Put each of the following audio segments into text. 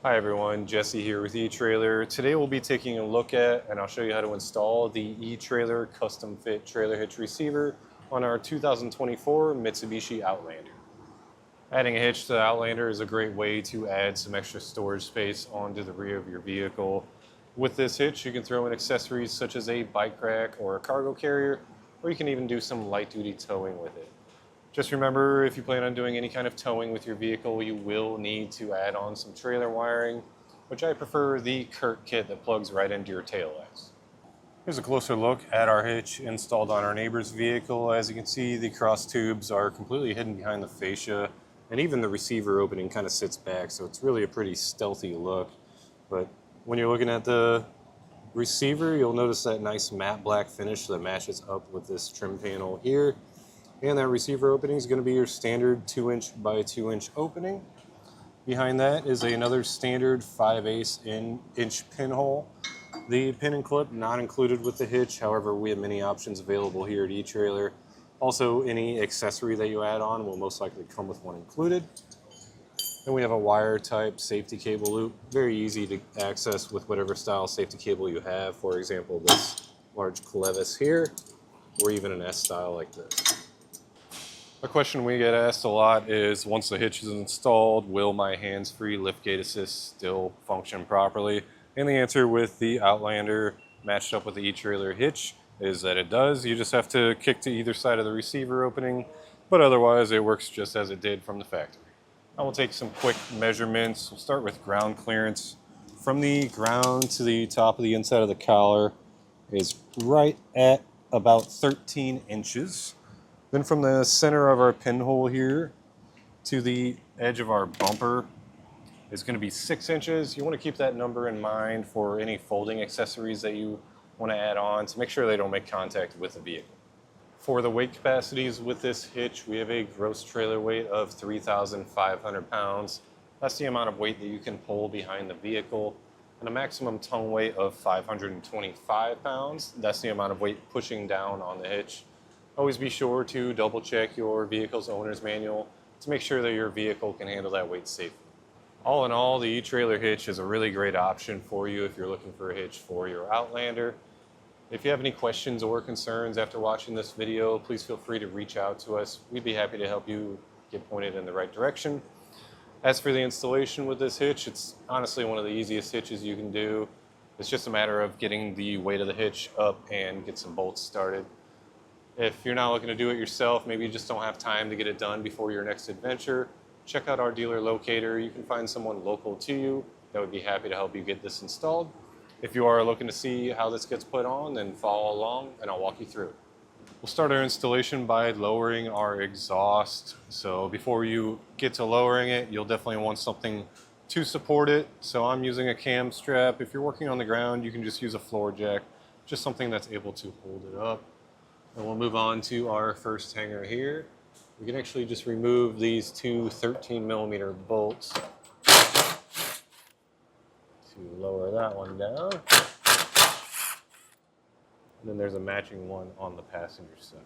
Hi everyone, Jesse here with eTrailer. Today we'll be taking a look at, and I'll show you how to install the eTrailer custom fit trailer hitch receiver on our 2024 Mitsubishi Outlander. Adding a hitch to the Outlander is a great way to add some extra storage space onto the rear of your vehicle. With this hitch, you can throw in accessories such as a bike rack or a cargo carrier, or you can even do some light duty towing with it. Just remember, if you plan on doing any kind of towing with your vehicle, you will need to add on some trailer wiring, which I prefer the CURT kit that plugs right into your tail lights. Here's a closer look at our hitch installed on our neighbor's vehicle. As you can see, the cross tubes are completely hidden behind the fascia, and even the receiver opening kind of sits back, so it's really a pretty stealthy look. But when you're looking at the receiver, you'll notice that nice matte black finish that matches up with this trim panel here. And that receiver opening is going to be your standard 2" by 2" opening. Behind that is another standard 5/8 inch pinhole. The pin and clip not included with the hitch, however we have many options available here at eTrailer. Also, any accessory that you add on will most likely come with one included. Then we have a wire type safety cable loop, very easy to access with whatever style safety cable you have. For example, this large clevis here, or even an S style like this. A question we get asked a lot is, once the hitch is installed, will my hands-free liftgate assist still function properly? And the answer with the Outlander matched up with the eTrailer hitch is that it does. You just have to kick to either side of the receiver opening, but otherwise it works just as it did from the factory. I will take some quick measurements. We'll start with ground clearance. From the ground to the top of the inside of the collar is right at about 13 inches. Then from the center of our pinhole here to the edge of our bumper is going to be 6 inches. You want to keep that number in mind for any folding accessories that you want to add on to make sure they don't make contact with the vehicle. For the weight capacities with this hitch, we have a gross trailer weight of 3,500 pounds. That's the amount of weight that you can pull behind the vehicle. And a maximum tongue weight of 525 pounds. That's the amount of weight pushing down on the hitch. Always be sure to double check your vehicle's owner's manual to make sure that your vehicle can handle that weight safely. All in all, the eTrailer hitch is a really great option for you if you're looking for a hitch for your Outlander. If you have any questions or concerns after watching this video, please feel free to reach out to us. We'd be happy to help you get pointed in the right direction. As for the installation with this hitch, it's honestly one of the easiest hitches you can do. It's just a matter of getting the weight of the hitch up and get some bolts started. If you're not looking to do it yourself, maybe you just don't have time to get it done before your next adventure, check out our dealer locator. You can find someone local to you that would be happy to help you get this installed. If you are looking to see how this gets put on, then follow along and I'll walk you through it. We'll start our installation by lowering our exhaust. So before you get to lowering it, you'll definitely want something to support it. So I'm using a cam strap. If you're working on the ground, you can just use a floor jack, just something that's able to hold it up. And we'll move on to our first hanger here. We can actually just remove these two 13mm bolts to lower that one down. And then there's a matching one on the passenger side.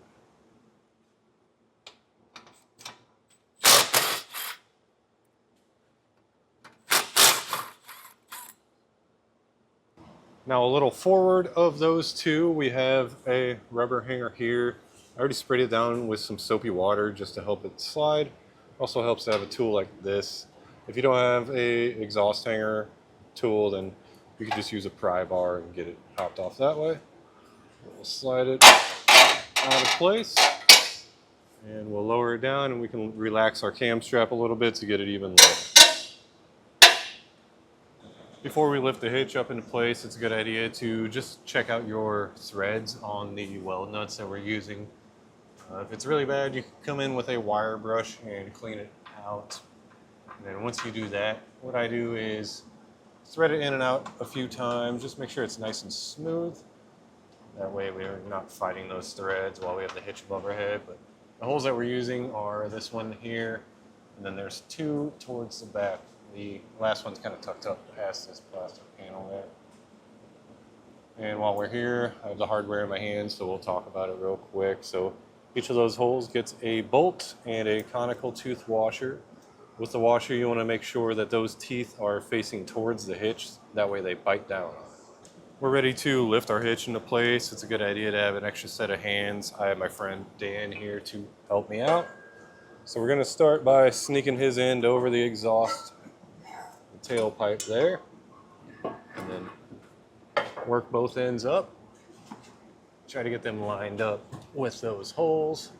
Now a little forward of those two, we have a rubber hanger here. I already sprayed it down with some soapy water just to help it slide. Also helps to have a tool like this. If you don't have a exhaust hanger tool, then you can just use a pry bar and get it popped off that way. We'll slide it out of place and we'll lower it down, and we can relax our cam strap a little bit to get it even lower. Before we lift the hitch up into place, it's a good idea to just check out your threads on the weld nuts that we're using. If it's really bad, you can come in with a wire brush and clean it out. And then once you do that, what I do is thread it in and out a few times, just make sure it's nice and smooth. That way we're not fighting those threads while we have the hitch above our head. But the holes that we're using are this one here, and then there's two towards the back. The last one's kind of tucked up past this plastic panel there. And while we're here, I have the hardware in my hand, so we'll talk about it real quick. So each of those holes gets a bolt and a conical tooth washer. With the washer, you want to make sure that those teeth are facing towards the hitch. That way they bite down on it. We're ready to lift our hitch into place. It's a good idea to have an extra set of hands. I have my friend Dan here to help me out. So we're going to start by sneaking his end over the exhaust, the tailpipe there, and then work both ends up. Try to get them lined up with those holes.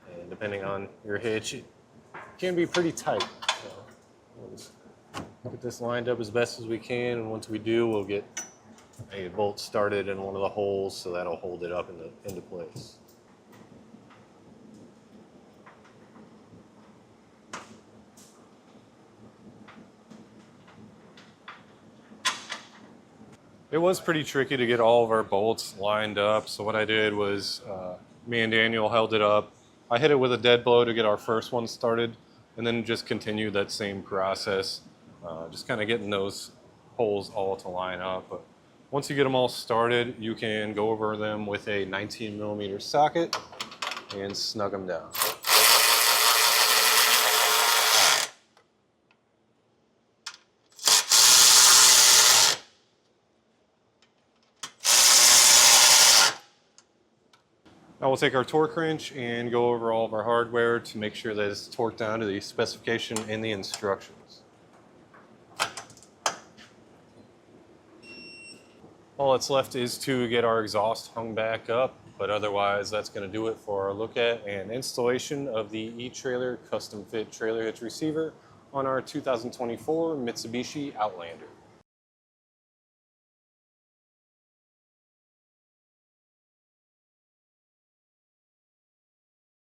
And depending on your hitch, it can be pretty tight. So we'll just get this lined up as best as we can, and once we do, we'll get a bolt started in one of the holes, so that'll hold it up into place. It was pretty tricky to get all of our bolts lined up, so what I did was me and Daniel held it up. I hit it with a dead blow to get our first one started, and then just continued that same process, just kind of getting those holes all to line up. But once you get them all started, you can go over them with a 19mm socket and snug them down. Now we'll take our torque wrench and go over all of our hardware to make sure that it's torqued down to the specification in the instructions. All that's left is to get our exhaust hung back up, but otherwise that's going to do it for our look at and installation of the eTrailer custom fit trailer hitch receiver on our 2024 Mitsubishi Outlander.